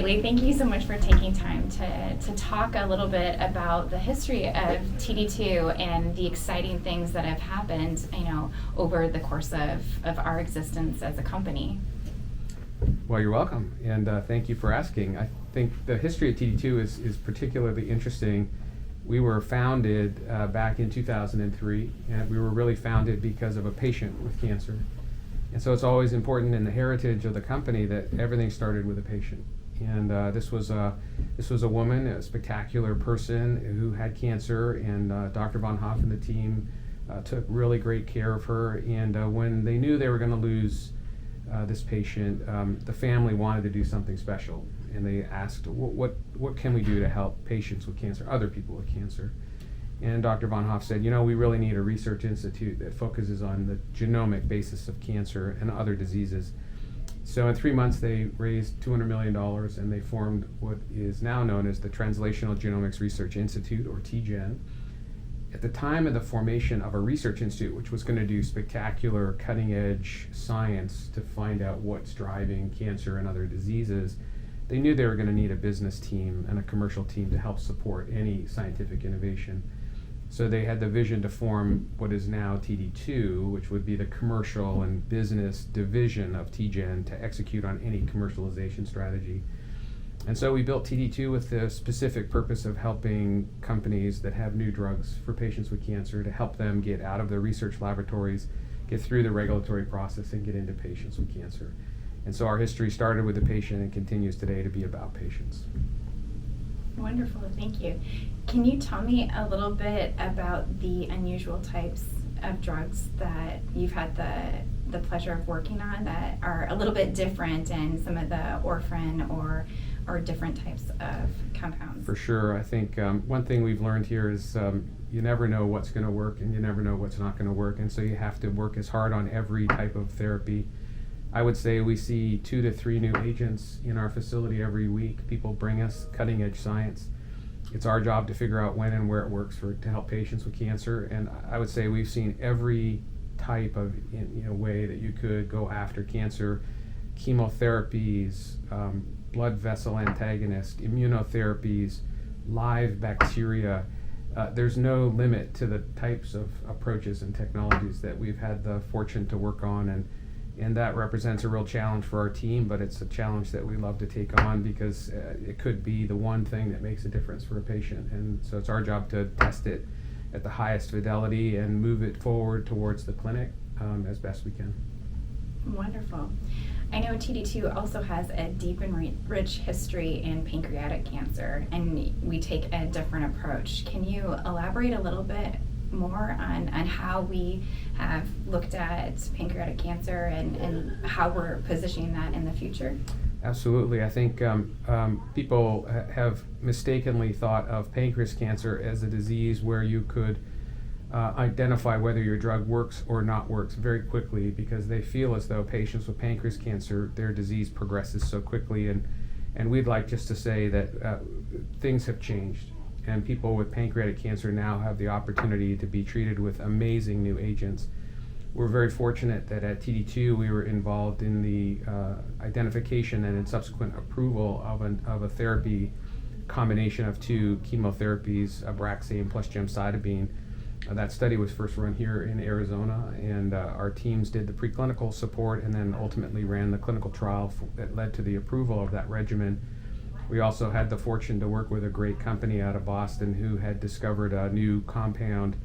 greatly. Thank you so much for taking time to talk a little bit about the history of TD2 and the exciting things that have happened, over the course of our existence as a company. Well, you're welcome, and thank you for asking. I think the history of TD2 is particularly interesting. We were founded back in 2003, and we were really founded because of a patient with cancer. And so it's always important in the heritage of the company that everything started with a patient. And this was a woman, a spectacular person who had cancer, and Dr. Von Hoff and the team took really great care of her. And when they knew they were going to lose this patient, the family wanted to do something special, and they asked, what can we do to help patients with cancer, other people with cancer? And Dr. Von Hoff said, we really need a research institute that focuses on the genomic basis of cancer and other diseases. So in 3 months, they raised $200 million, and they formed what is now known as the Translational Genomics Research Institute, or TGen. At the time of the formation of a research institute, which was going to do spectacular cutting-edge science to find out what's driving cancer and other diseases, they knew they were going to need a business team and a commercial team to help support any scientific innovation. So they had the vision to form what is now TD2, which would be the commercial and business division of TGen to execute on any commercialization strategy. And so we built TD2 with the specific purpose of helping companies that have new drugs for patients with cancer to help them get out of their research laboratories, get through the regulatory process, and get into patients with cancer. And so our history started with the patient and continues today to be about patients. Wonderful, thank you. Can you tell me a little bit about the unusual types of drugs that you've had the pleasure of working on that are a little bit different in some of the orphan or different types of compounds? For sure. I think one thing we've learned here is you never know what's going to work, and you never know what's not going to work, and so you have to work as hard on every type of therapy. I would say we see 2 to 3 new agents in our facility every week. People bring us cutting edge science. It's our job to figure out when and where it works to help patients with cancer. And I would say we've seen every type of way that you could go after cancer: chemotherapies, blood vessel antagonists, immunotherapies, live bacteria. There's no limit to the types of approaches and technologies that we've had the fortune to work on, and that represents a real challenge for our team, but it's a challenge that we love to take on because it could be the one thing that makes a difference for a patient. And so it's our job to test it at the highest fidelity and move it forward towards the clinic as best we can. Wonderful. I know TD2 also has a deep and rich history in pancreatic cancer, and we take a different approach. Can you elaborate a little bit more on how we have looked at pancreatic cancer and how we're positioning that in the future? Absolutely. I think people have mistakenly thought of pancreas cancer as a disease where you could identify whether your drug works or not works very quickly, because they feel as though patients with pancreas cancer, their disease progresses so quickly. And we'd like just to say that things have changed, and people with pancreatic cancer now have the opportunity to be treated with amazing new agents. We're very fortunate that at TD2 we were involved in the identification and in subsequent approval of a therapy combination of 2 chemotherapies, Abraxane plus gemcitabine. That study was first run here in Arizona, and our teams did the preclinical support and then ultimately ran the clinical trial that led to the approval of that regimen. We also had the fortune to work with a great company out of Boston who had discovered a new compound,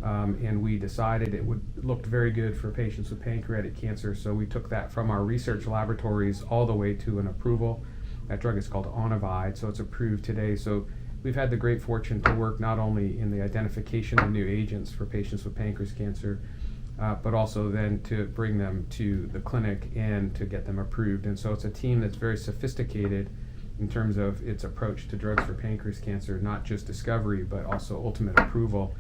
and we decided it looked very good for patients with pancreatic cancer, so we took that from our research laboratories all the way to an approval. That drug is called Onivide, so it's approved today. So we've had the great fortune to work not only in the identification of new agents for patients with pancreas cancer, but also then to bring them to the clinic and to get them approved. And so it's a team that's very sophisticated in terms of its approach to drugs for pancreas cancer, not just discovery, but also ultimate approval.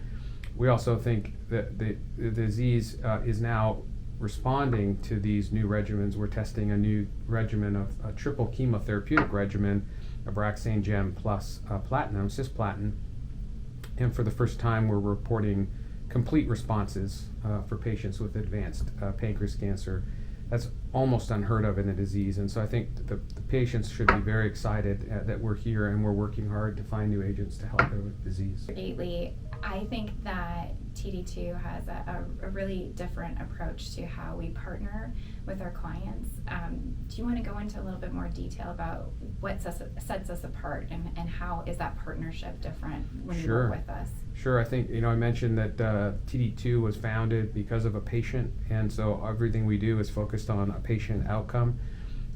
We also think that the disease is now responding to these new regimens. We're testing a new regimen of a triple chemotherapeutic regimen, Abraxane gem plus platinum, cisplatin. And for the first time, we're reporting complete responses for patients with advanced pancreas cancer. That's almost unheard of in a disease. And so I think the patients should be very excited that we're here and we're working hard to find new agents to help them with disease. Greatly. I think that TD2 has a really different approach to how we partner with our clients. Do you want to go into a little bit more detail about what sets us apart and how is that partnership different when you work with us? Sure. I think, I mentioned that TD2 was founded because of a patient, and so everything we do is focused on a patient outcome.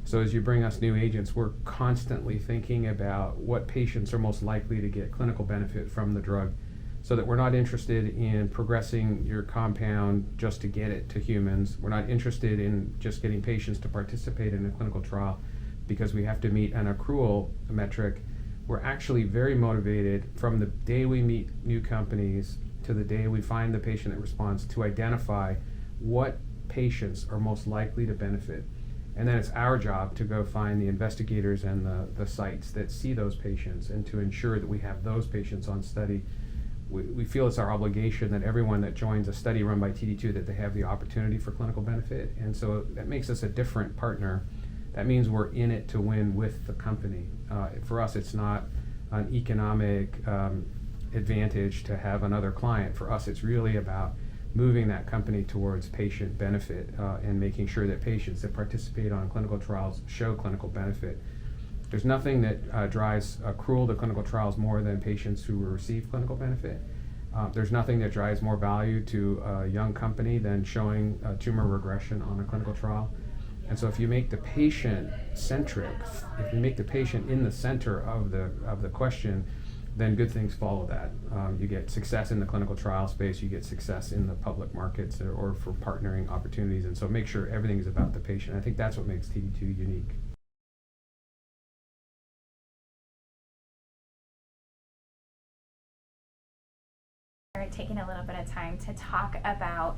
So as you bring us new agents, we're constantly thinking about what patients are most likely to get clinical benefit from the drug, so that we're not interested in progressing your compound just to get it to humans. We're not interested in just getting patients to participate in a clinical trial because we have to meet an accrual metric. We're actually very motivated from the day we meet new companies to the day we find the patient that responds to identify what patients are most likely to benefit. And then it's our job to go find the investigators and the sites that see those patients and to ensure that we have those patients on study. We feel it's our obligation that everyone that joins a study run by TD2 that they have the opportunity for clinical benefit, and so that makes us a different partner. That means we're in it to win with the company. For us, it's not an economic advantage to have another client. For us, it's really about moving that company towards patient benefit and making sure that patients that participate on clinical trials show clinical benefit. There's nothing that drives accrual to clinical trials more than patients who receive clinical benefit. There's nothing that drives more value to a young company than showing tumor regression on a clinical trial. And so if you make the patient centric, if you make the patient in the center of the question, then good things follow that. You get success in the clinical trial space, you get success in the public markets or for partnering opportunities. And so make sure everything is about the patient. I think that's what makes TD2 unique. We're taking a little bit of time to talk about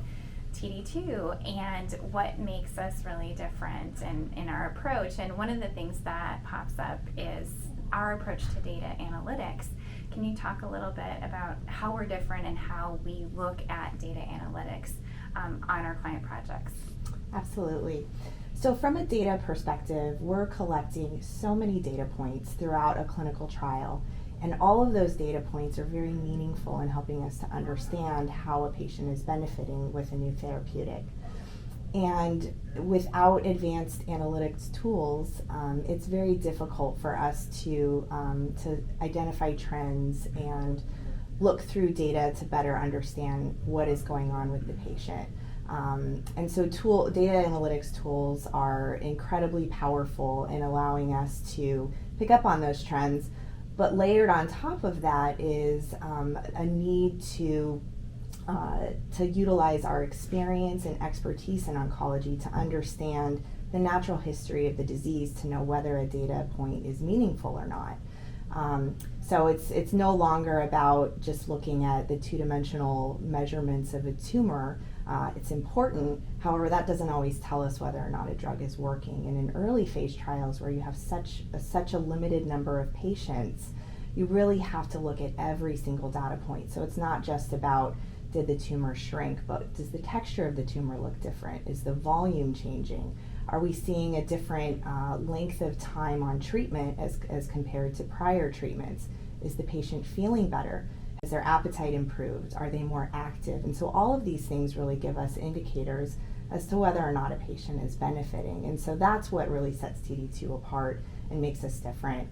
TD2 and what makes us really different in our approach. And one of the things that pops up is our approach to data analytics. Can you talk a little bit about how we're different and how we look at data analytics on our client projects? Absolutely. So from a data perspective, we're collecting so many data points throughout a clinical trial. And all of those data points are very meaningful in helping us to understand how a patient is benefiting with a new therapeutic. And without advanced analytics tools, it's very difficult for us to identify trends and look through data to better understand what is going on with the patient. And so data analytics tools are incredibly powerful in allowing us to pick up on those trends. But layered on top of that is a need to utilize our experience and expertise in oncology to understand the natural history of the disease to know whether a data point is meaningful or not. So it's no longer about just looking at the two-dimensional measurements of a tumor. It's important, however, that doesn't always tell us whether or not a drug is working. And in early phase trials where you have such a limited number of patients, you really have to look at every single data point. So it's not just about did the tumor shrink, but does the texture of the tumor look different? Is the volume changing? Are we seeing a different length of time on treatment as compared to prior treatments? Is the patient feeling better? Is their appetite improved? Are they more active? And so all of these things really give us indicators as to whether or not a patient is benefiting. And so that's what really sets TD2 apart and makes us different.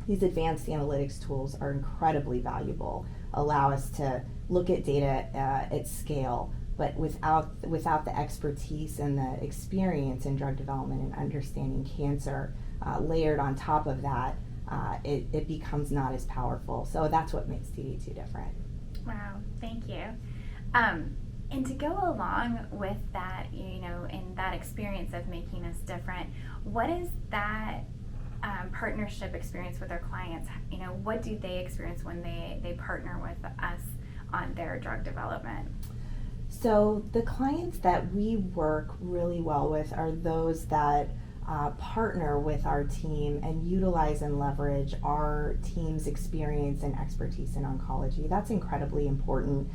These advanced analytics tools are incredibly valuable, allow us to look at data at scale, but without the expertise and the experience in drug development and understanding cancer layered on top of that, it becomes not as powerful. So that's what makes TD2 different. Wow, thank you. And to go along with that, in that experience of making us different, what is that partnership experience with our clients? What do they experience when they partner with us on their drug development? So the clients that we work really well with are those that partner with our team and utilize and leverage our team's experience and expertise in oncology. That's incredibly important.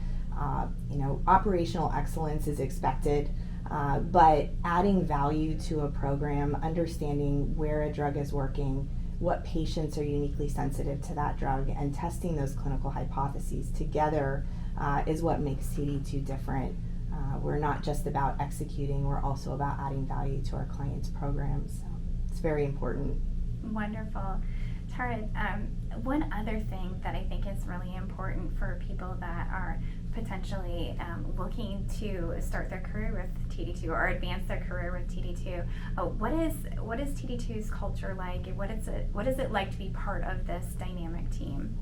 Operational excellence is expected But adding value to a program, understanding where a drug is working, what patients are uniquely sensitive to that drug, and testing those clinical hypotheses together is what makes TD2 different. We're not just about executing, we're also about adding value to our clients' programs. So it's very important. Wonderful. Tara, one other thing that I think is really important for people that are potentially looking to start their career with TD2 or advance their career with TD2, what is TD2's culture like? What is it like to be part of this dynamic team?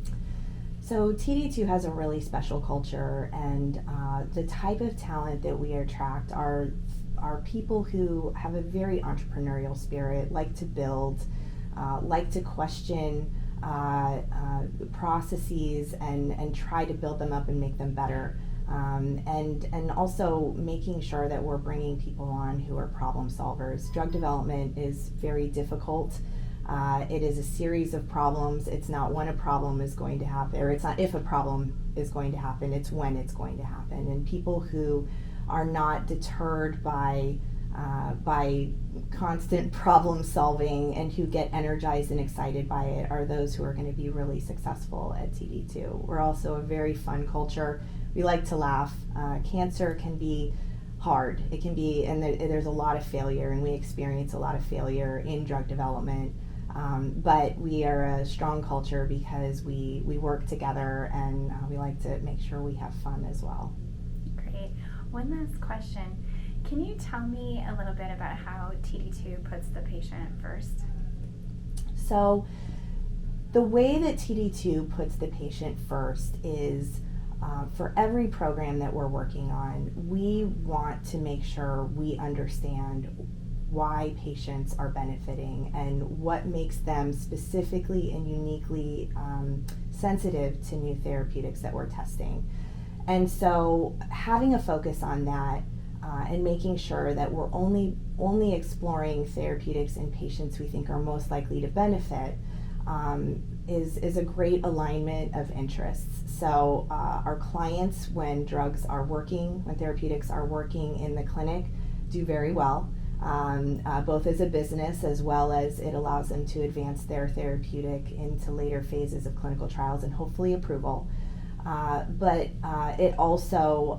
So TD2 has a really special culture, and the type of talent that we attract are people who have a very entrepreneurial spirit, like to build, like to question processes and try to build them up and make them better. And also making sure that we're bringing people on who are problem solvers. Drug development is very difficult. It is a series of problems. It's not when a problem is going to happen, or it's not if a problem is going to happen, it's when it's going to happen. And people who are not deterred by constant problem solving and who get energized and excited by it are those who are going to be really successful at TD2. We're also a very fun culture. We like to laugh. Cancer can be hard. It can be, and there's a lot of failure, and we experience a lot of failure in drug development. But we are a strong culture because we work together, and we like to make sure we have fun as well. Great. One last question. Can you tell me a little bit about how TD2 puts the patient first? So the way that TD2 puts the patient first is for every program that we're working on, we want to make sure we understand why patients are benefiting and what makes them specifically and uniquely sensitive to new therapeutics that we're testing. And so having a focus on that and making sure that we're only exploring therapeutics in patients we think are most likely to benefit is a great alignment of interests. So our clients, when drugs are working, when therapeutics are working in the clinic, do very well, both as a business as well as it allows them to advance their therapeutic into later phases of clinical trials and hopefully approval. But it also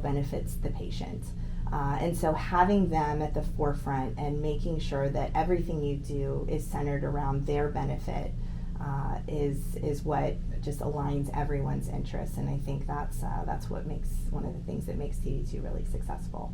benefits the patient. And so having them at the forefront and making sure that everything you do is centered around their benefit is what just aligns everyone's interests. And I think that's what makes one of the things that makes TD2 really successful.